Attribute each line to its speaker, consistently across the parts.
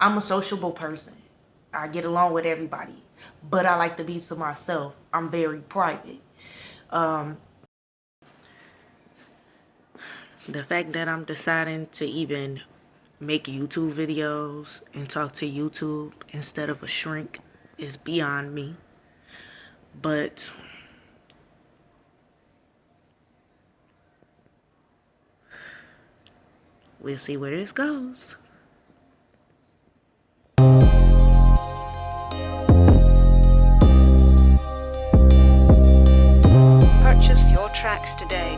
Speaker 1: I'm a sociable person. I get along with everybody, but I like to be to myself. I'm very private. Um, the fact that I'm deciding to even make YouTube videos and talk to YouTube instead of a shrink is beyond me. But we'll see where this goes.
Speaker 2: Purchase your tracks today.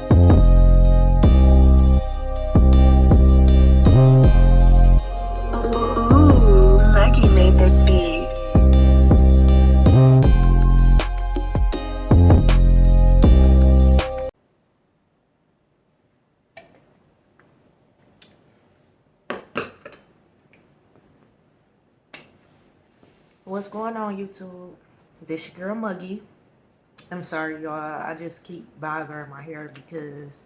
Speaker 3: Ooh, Maggie made this beat.
Speaker 1: What's going on, YouTube? This your girl Muggy. I'm sorry, y'all. I just keep bothering my hair because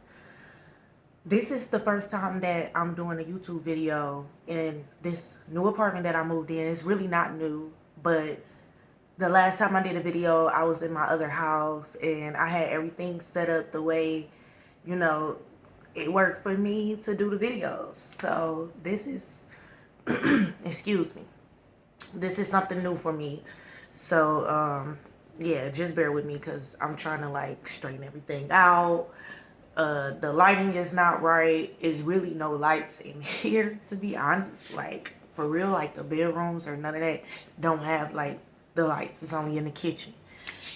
Speaker 1: this is the first time that I'm doing a YouTube video in this new apartment that I moved in. It's really not new, but the last time I did a video, I was in my other house and I had everything set up the way, you know, it worked for me to do the videos. So this is, excuse me, this is something new for me. So, yeah, just bear with me because I'm trying to like straighten everything out. The lighting is not right. It's really no lights in here, to be honest. Like, for real, like the bedrooms or none of that don't have like the lights. It's only in the kitchen.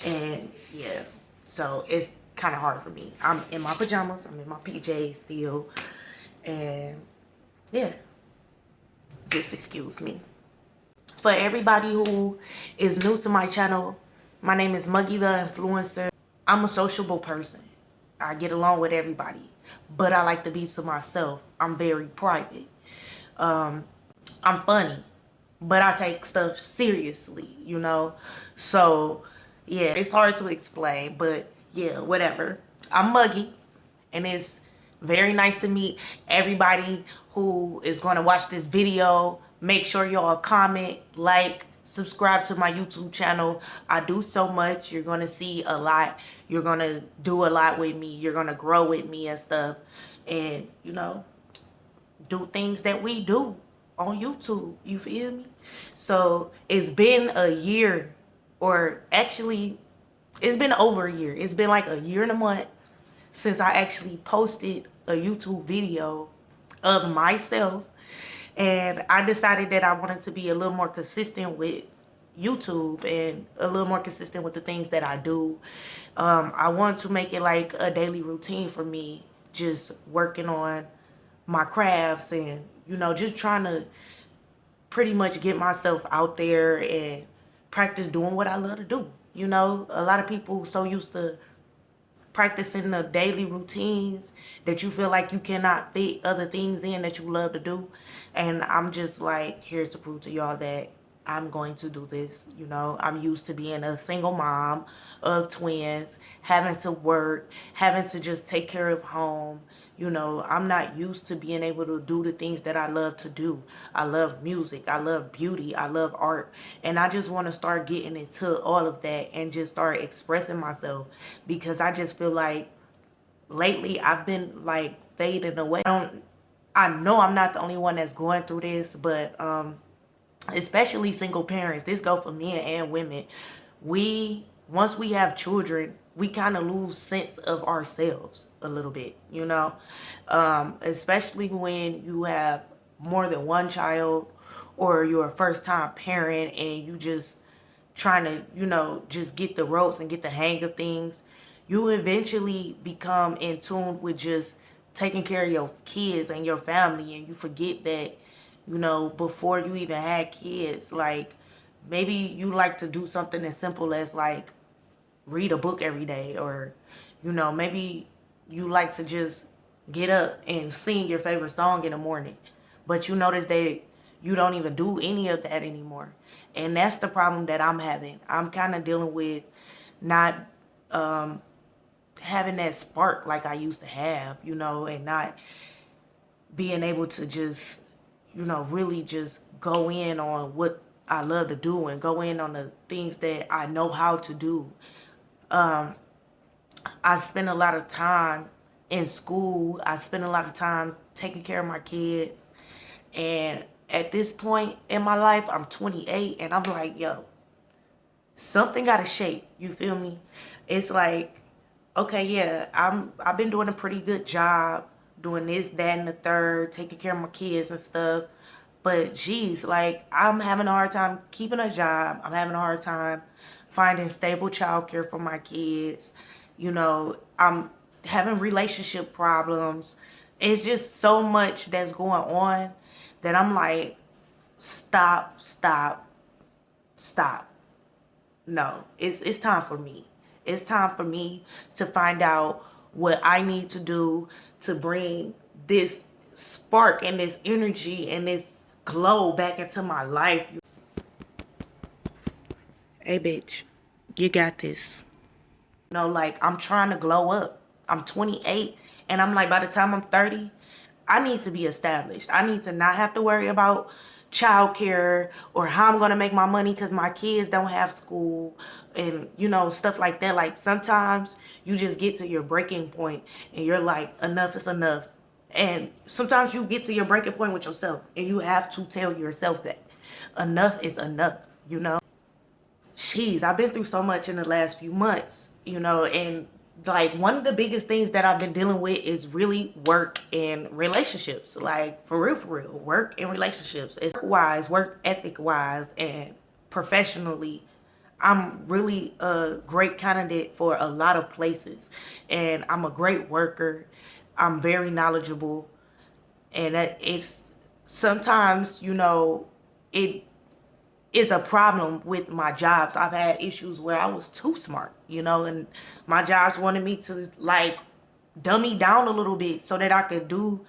Speaker 1: And yeah, so it's kind of hard for me. I'm in my pajamas. I'm in my PJs still. And yeah, just excuse me. For everybody who is new to my channel, my name is Muggy the Influencer. I'm a sociable person. I get along with everybody, but I like to be to myself. I'm very private. I'm funny, but I take stuff seriously, you know? So, yeah, it's hard to explain, but yeah, whatever. I'm Muggy, and it's very nice to meet everybody who is going to watch this video. Make sure y'all comment, like, subscribe to my YouTube channel. I do so much. You're going to see a lot. You're going to do a lot with me. You're going to grow with me and stuff. And, you know, do things that we do on YouTube. You feel me? So it's been a year, or actually, it's been over a year. It's been like a year and a month since I actually posted a YouTube video of myself. And I decided that I wanted to be a little more consistent with YouTube and a little more consistent with the things that I do. I want to make it like a daily routine for me, just working on my crafts and, you know, just trying to pretty much get myself out there and practice doing what I love to do. You know, a lot of people so used to practicing the daily routines that you feel like you cannot fit other things in that you love to do. And I'm just like here to prove to y'all that I'm going to do this. You know, I'm used to being a single mom of twins, having to work, having to just take care of home. You know, I'm not used to being able to do the things that I love to do. I love music, I love beauty, I love art, and I just want to start getting into all of that and just start expressing myself, because I just feel like lately I've been like fading away. I know I'm not the only one that's going through this, but especially single parents, this go for men and women. We Once we have children, we kind of lose sense of ourselves a little bit, you know. Especially when you have more than one child, or you're a first time parent and you just trying to, you know, just get the ropes and get the hang of things. You eventually become in tune with just taking care of your kids and your family, and you forget that, you know, before you even had kids, like maybe you like to do something as simple as like read a book every day, or, you know, maybe you like to just get up and sing your favorite song in the morning, but you notice that you don't even do any of that anymore. And that's the problem that I'm having. I'm kind of dealing with not having that spark like I used to have, you know, and not being able to just, really just go in on what I love to do and go in on the things that I know how to do. I spend a lot of time in school. I spend a lot of time taking care of my kids. And at this point in my life, I'm 28 and I'm like, yo, something got to shake. You feel me? It's like, okay, yeah, I've been doing a pretty good job doing this, that, and the third, taking care of my kids and stuff. But geez, like I'm having a hard time keeping a job. I'm having a hard time finding stable childcare for my kids. I'm having relationship problems. It's just so much that's going on that I'm like, stop, stop, stop. No, it's time for me. It's time for me to find out what I need to do to bring this spark and this energy and this glow back into my life. Hey, bitch, you got this. Like I'm trying to glow up. I'm 28 and I'm like, by the time I'm 30, I need to be established. I need to not have to worry about childcare or how I'm gonna make my money because my kids don't have school and stuff like that. Like sometimes you just get to your breaking point and you're like, enough is enough. And sometimes you get to your breaking point with yourself and you have to tell yourself that enough is enough. Jeez, I've been through so much in the last few months, and like one of the biggest things that I've been dealing with is really work and relationships. Like for real, work and relationships. It's wise, work ethic wise, and professionally. I'm really a great candidate for a lot of places, and I'm a great worker. I'm very knowledgeable, and it's sometimes, it is a problem with my jobs. I've had issues where I was too smart, and my jobs wanted me to like dummy down a little bit so that I could do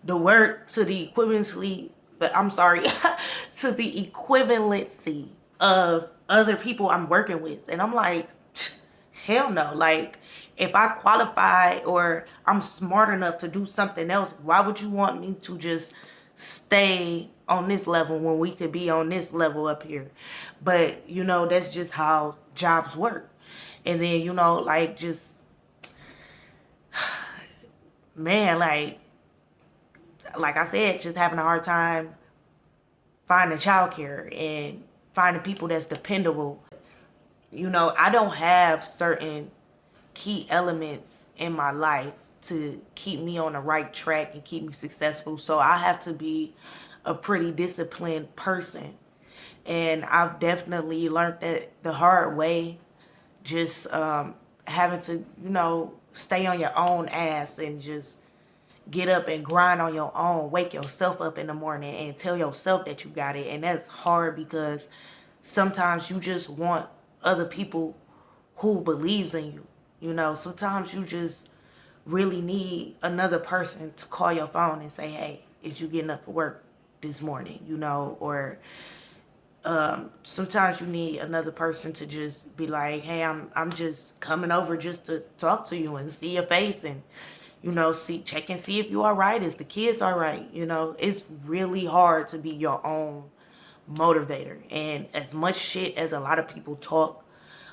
Speaker 1: the work to the equivalency, but I'm sorry, to the equivalency of other people I'm working with. And I'm like, hell no. Like, if I qualify or I'm smart enough to do something else, why would you want me to just stay on this level when we could be on this level up here? But, that's just how jobs work. And then, like, just, man, like I said, just having a hard time finding childcare and finding people that's dependable. I don't have certain key elements in my life to keep me on the right track and keep me successful. So I have to be a pretty disciplined person. And I've definitely learned that the hard way, just having to, stay on your own ass and just get up and grind on your own. Wake yourself up in the morning and tell yourself that you got it. And that's hard because sometimes you just want other people who believes in you. Sometimes you just really need another person to call your phone and say, hey, is you getting up for work this morning? Or sometimes you need another person to just be like, hey, I'm just coming over just to talk to you and see your face and check and see if you all right. Is the kids all right? It's really hard to be your own motivator. And as much shit as a lot of people talk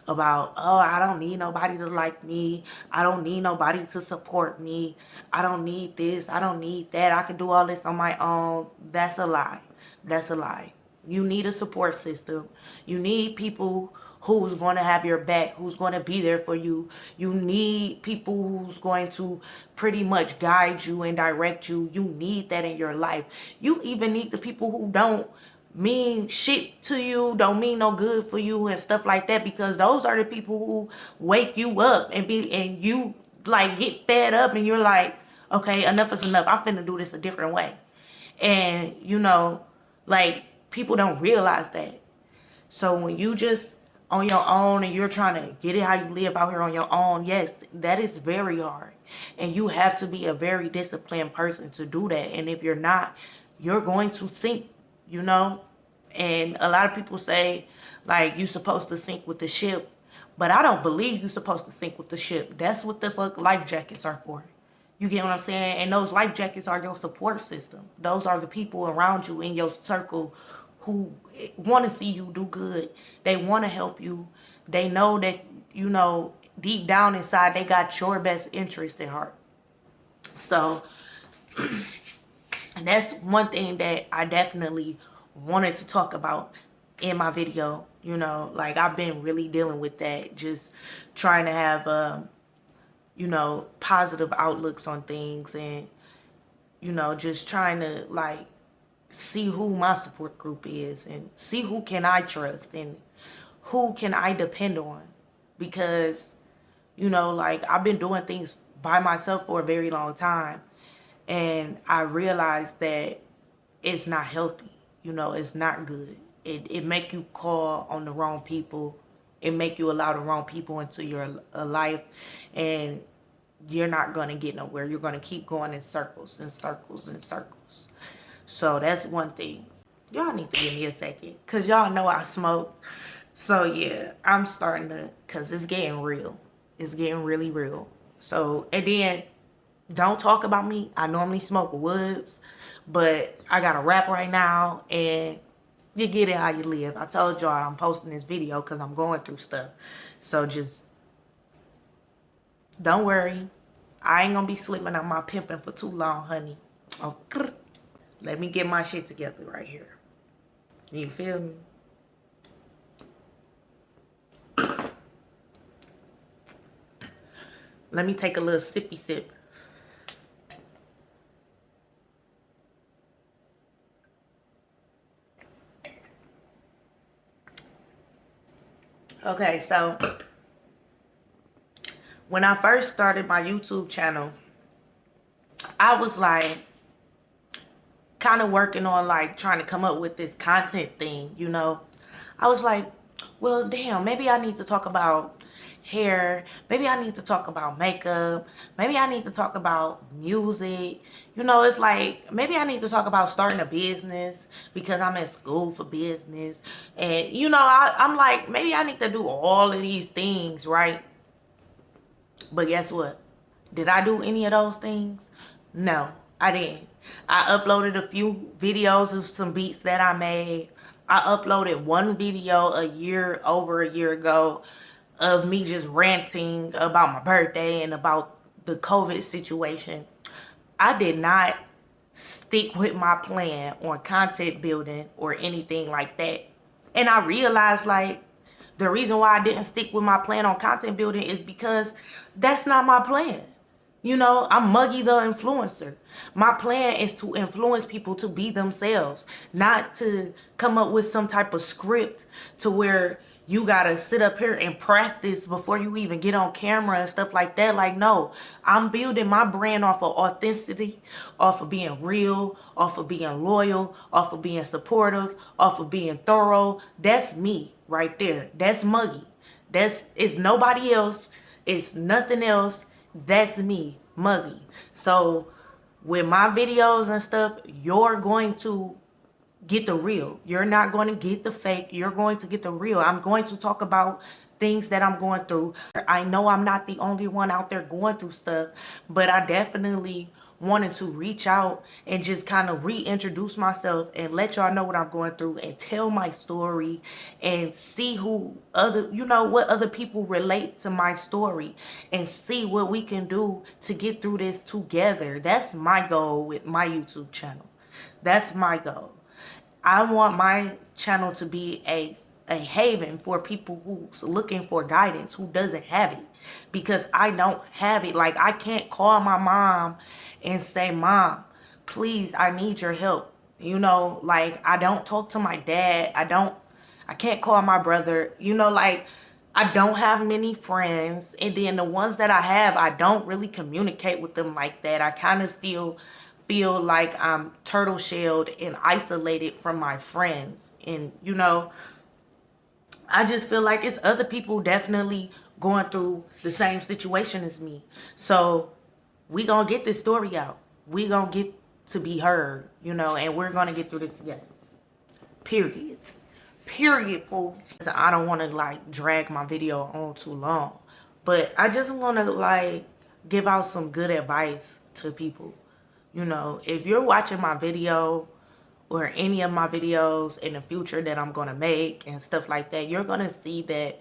Speaker 1: about, oh, I don't need nobody to like me, I don't need nobody to support me, I don't need this, I don't need that, I can do all this on my own, that's a lie. That's a lie. You need a support system. You need people who's going to have your back, who's going to be there for you. You need people who's going to pretty much guide you and direct you. You need that in your life. You even need the people who don't mean shit to you, don't mean no good for you and stuff like that, because those are the people who wake you up and you like get fed up and you're like, okay, enough is enough. I'm finna do this a different way. And like people don't realize that. So when you just on your own and you're trying to get it how you live out here on your own, yes, that is very hard. And you have to be a very disciplined person to do that. And if you're not, you're going to sink, And a lot of people say, like, you're supposed to sink with the ship. But I don't believe you're supposed to sink with the ship. That's what the fuck life jackets are for. You get what I'm saying? And those life jackets are your support system. Those are the people around you in your circle who want to see you do good. They want to help you. They know that, you know, deep down inside, they got your best interest at heart. So, and that's one thing that I definitely wanted to talk about in my video. You know, like I've been really dealing with that, just trying to have you know, positive outlooks on things, and, you know, just trying to like see who my support group is and see who can I trust and who can I depend on. Because, you know, like I've been doing things by myself for a very long time, and I realized that it's not healthy. You know, it's not good. It make you call on the wrong people. It make you allow the wrong people into your life, and you're not going to get nowhere. You're going to keep going in circles and circles and circles. So that's one thing. Y'all need to give me a second, because y'all know I smoke. So yeah, I'm starting to, because it's getting real. It's getting really real. So, and then don't talk about me. I normally smoke woods, but I got a rap right now, and you get it how you live. I told y'all I'm posting this video because I'm going through stuff. So just don't worry. I ain't gonna be sleeping on my pimping for too long, honey. Oh, let me get my shit together right here. You feel me? Let me take a little sippy sip. Okay, so when I first started my YouTube channel, I was like kind of working on like trying to come up with this content thing, you know. I was like, well, damn, maybe I need to talk about hair. Maybe I need to talk about makeup. Maybe I need to talk about music. You know, it's like, maybe I need to talk about starting a business because I'm in school for business. And, you know, I'm like, maybe I need to do all of these things, right? But guess what? Did I do any of those things? No, I didn't. I uploaded a few videos of some beats that I made. I uploaded one video over a year ago of me just ranting about my birthday and about the COVID situation. I did not stick with my plan on content building or anything like that. And I realized like the reason why I didn't stick with my plan on content building is because that's not my plan. You know, I'm Muggy the influencer. My plan is to influence people to be themselves, not to come up with some type of script to where you gotta sit up here and practice before you even get on camera and stuff like that. Like, no, I'm building my brand off of authenticity, off of being real, off of being loyal, off of being supportive, off of being thorough. That's me right there. That's Muggy. It's nobody else. It's nothing else. That's me, Muggy. So with my videos and stuff, you're going to get the real. You're not going to get the fake. You're going to get the real. I'm going to talk about things that I'm going through. I know I'm not the only one out there going through stuff, but I definitely wanted to reach out and just kind of reintroduce myself and let y'all know what I'm going through and tell my story and see who other, you know, what other people relate to my story and see what we can do to get through this together. That's my goal with my YouTube channel. That's my goal. I want my channel to be a haven for people who's looking for guidance, who doesn't have it, because I don't have it. Like, I can't call my mom and say, Mom, please, I need your help. You know, like, I don't talk to my dad. I can't call my brother. You know, like, I don't have many friends. And then the ones that I have, I don't really communicate with them like that. I kind of still feel like I'm turtle shelled and isolated from my friends. And, you know, I just feel like it's other people definitely going through the same situation as me. So we gonna get this story out. We gonna get to be heard, you know, and we're gonna get through this together. Period. Period, Pooh. I don't want to like drag my video on too long, but I just want to like give out some good advice to people. You know, if you're watching my video or any of my videos in the future that I'm going to make and stuff like that, you're going to see that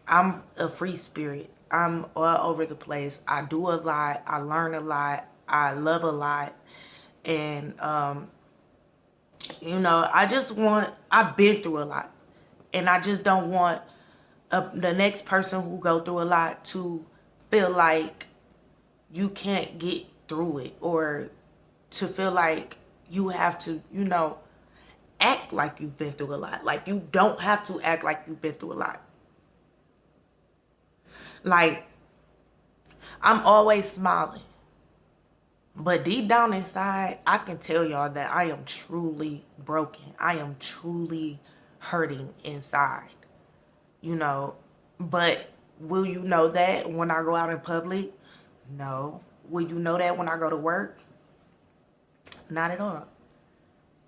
Speaker 1: I'm a free spirit. I'm all over the place. I do a lot. I learn a lot. I love a lot. And, you know, I've been through a lot. And I just don't want the next person who go through a lot to feel like you can't get through it, or to feel like you have to, you know, act like you've been through a lot. Like, you don't have to act like you've been through a lot. Like, I'm always smiling, but deep down inside, I can tell y'all that I am truly broken. I am truly hurting inside, you know. But will you know that when I go out in public? No. Will you know that when I go to work? Not at all.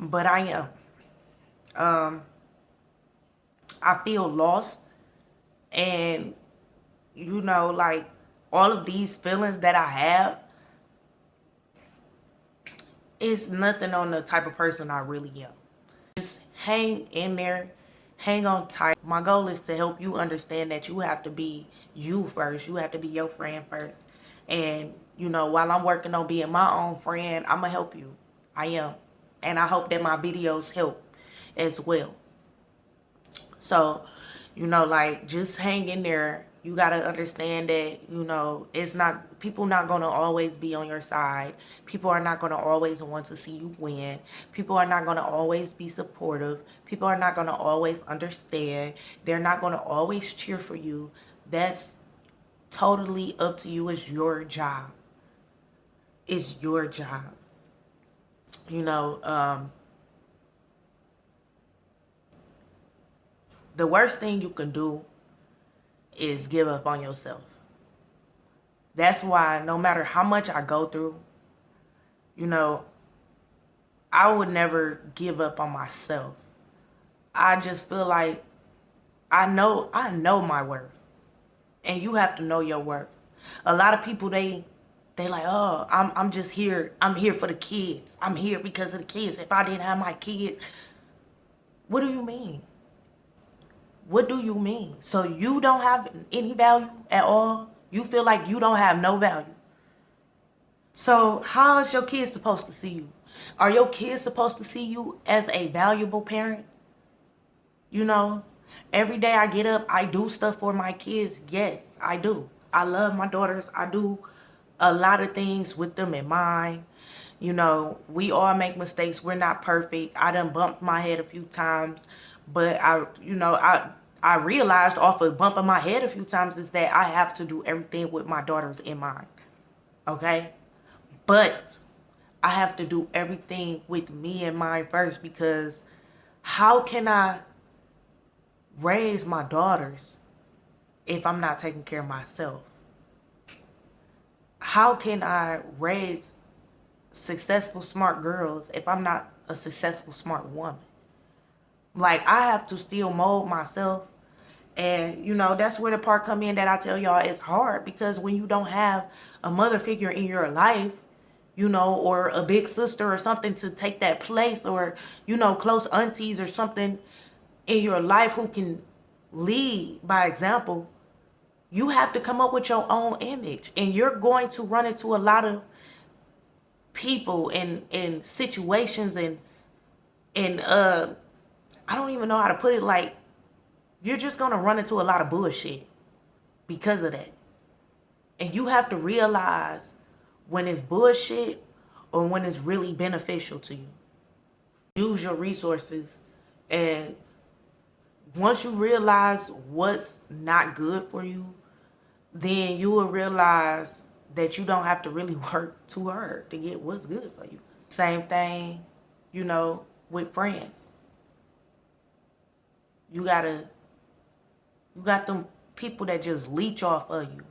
Speaker 1: But I am. I feel lost. And, you know, like, all of these feelings that I have, it's nothing on the type of person I really am. Just hang in there. Hang on tight. My goal is to help you understand that you have to be you first. You have to be your friend first. And, you know, while I'm working on being my own friend, I'm going to help you. I am. And I hope that my videos help as well. So, you know, like, just hang in there. You got to understand that, you know, people not going to always be on your side. People are not going to always want to see you win. People are not going to always be supportive. People are not going to always understand. They're not going to always cheer for you. That's totally up to you. It's your job. It's your job. You know, the worst thing you can do is give up on yourself. That's why no matter how much I go through, you know, I would never give up on myself. I just feel like I know my worth. And you have to know your worth. A lot of people, they like, oh, I'm just here. I'm here for the kids. I'm here because of the kids. If I didn't have my kids, what do you mean? What do you mean? So you don't have any value at all? You feel like you don't have no value? So how is your kids supposed to see you? Are your kids supposed to see you as a valuable parent? You know, every day I get up, I do stuff for my kids. Yes, I do. I love my daughters. I do a lot of things with them in mind. You know, we all make mistakes. We're not perfect. I done bumped my head a few times, but I realized off of bumping my head a few times is that I have to do everything with my daughters in mind. Okay? But I have to do everything with me in mind first, because how can I raise my daughters if I'm not taking care of myself? How can I raise successful, smart girls if I'm not a successful, smart woman? Like, I have to still mold myself. And, you know, that's where the part come in that I tell y'all it's hard, because when you don't have a mother figure in your life, you know, or a big sister or something to take that place, or, you know, close aunties or something in your life who can lead by example, you have to come up with your own image. And you're going to run into a lot of people and situations and I don't even know how to put it, like, you're just going to run into a lot of bullshit because of that. And you have to realize when it's bullshit or when it's really beneficial to you. Use your resources, and once you realize what's not good for you, then you will realize that you don't have to really work too hard to get what's good for you. Same thing, you know, with friends. You got them people that just leech off of you,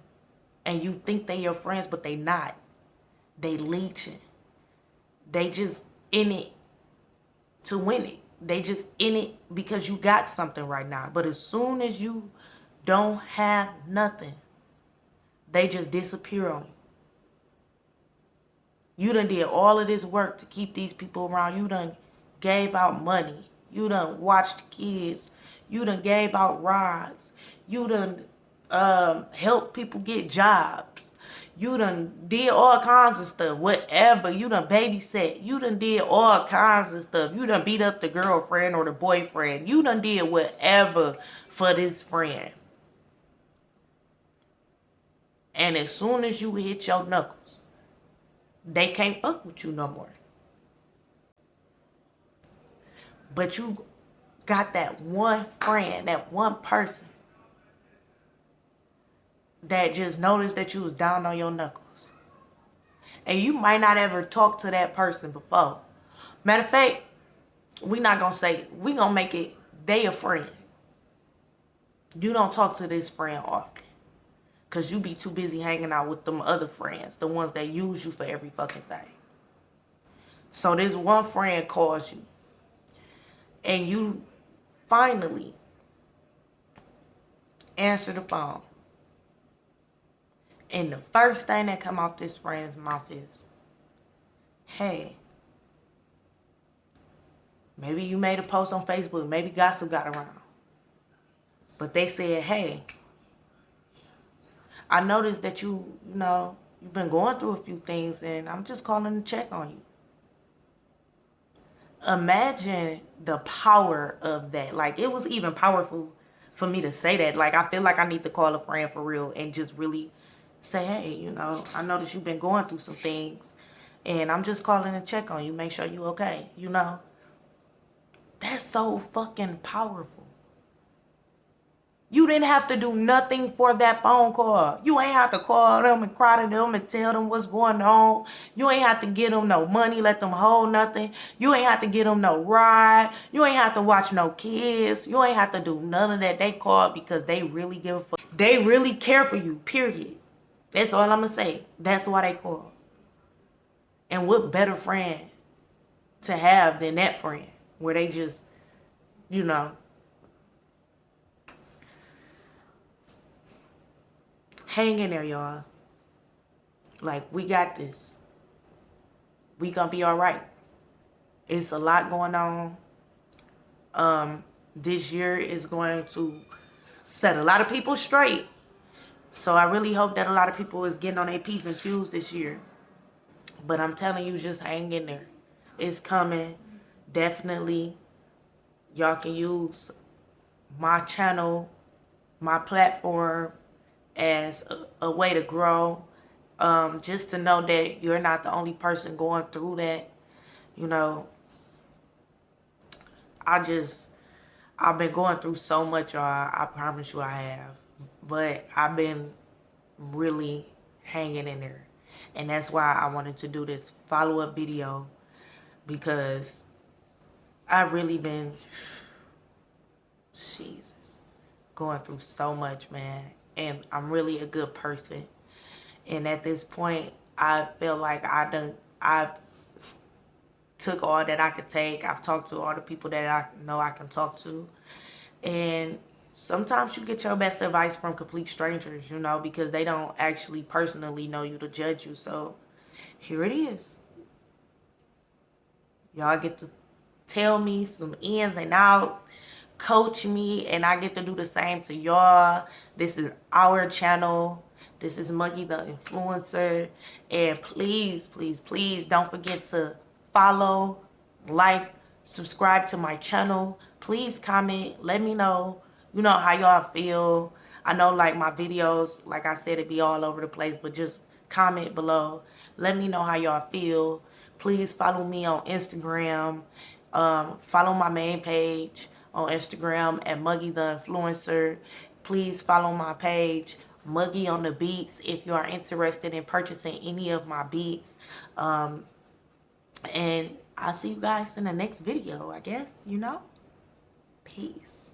Speaker 1: and you think they your friends, but they not. They leeching. They just in it to win it. They just in it because you got something right now. But as soon as you don't have nothing, they just disappear on you. You done did all of this work to keep these people around. You done gave out money. You done watched kids. You done gave out rides. You done helped people get jobs. You done did all kinds of stuff. Whatever. You done babysat. You done did all kinds of stuff. You done beat up the girlfriend or the boyfriend. You done did whatever for this friend. And as soon as you hit your knuckles, they can't fuck with you no more. But you got that one friend, that one person that just noticed that you was down on your knuckles. And you might not ever talk to that person before. Matter of fact, we not gonna say, we gonna make it they a friend. You don't talk to this friend often. Because you be too busy hanging out with them other friends. The ones that use you for every fucking thing. So this one friend calls you. And you finally answer the phone. And the first thing that come out this friend's mouth is, hey, maybe you made a post on Facebook. Maybe gossip got around. But they said, hey, I noticed that you've been going through a few things, and I'm just calling to check on you. Imagine the power of that. Like, it was even powerful for me to say that. Like, I feel like I need to call a friend for real and just really say, hey, I noticed you've been going through some things, and I'm just calling to check on you, make sure you okay, That's so fucking powerful. You didn't have to do nothing for that phone call. You ain't have to call them and cry to them and tell them what's going on. You ain't have to get them no money, let them hold nothing. You ain't have to get them no ride. You ain't have to watch no kids. You ain't have to do none of that. They called because they really give a fuck. They really care for you, period. That's all I'm going to say. That's why they call. And what better friend to have than that friend where they just, hang in there, y'all. Like, we got this. We gonna be all right. It's a lot going on. This year is going to set a lot of people straight. So I really hope that a lot of people is getting on their P's and Q's this year. But I'm telling you, just hang in there. It's coming. Definitely. Y'all can use my channel, my platform, as a way to grow. Just to know that you're not the only person going through that. I've been going through so much, y'all. I promise you I have. But I've been really hanging in there. And that's why I wanted to do this follow-up video. Because I've really been, Jesus, going through so much, man. And I'm really a good person. And at this point, I feel like I've took all that I could take. I've talked to all the people that I know I can talk to. And sometimes you get your best advice from complete strangers, because they don't actually personally know you to judge you. So here it is. Y'all get to tell me some ins and outs, coach me, and I get to do the same to y'all. This is our channel. This is Muggy the Influencer. And please, please, please don't forget to follow, like, subscribe to my channel. Please comment. Let me know, how y'all feel. I know, like, my videos, like I said, it be all over the place, but just comment below. Let me know how y'all feel. Please follow me on Instagram. Follow my main page on Instagram at Muggy the Influencer. Please follow my page, Muggy on the Beats, if you are interested in purchasing any of my beats. And I'll see you guys in the next video, I guess, Peace.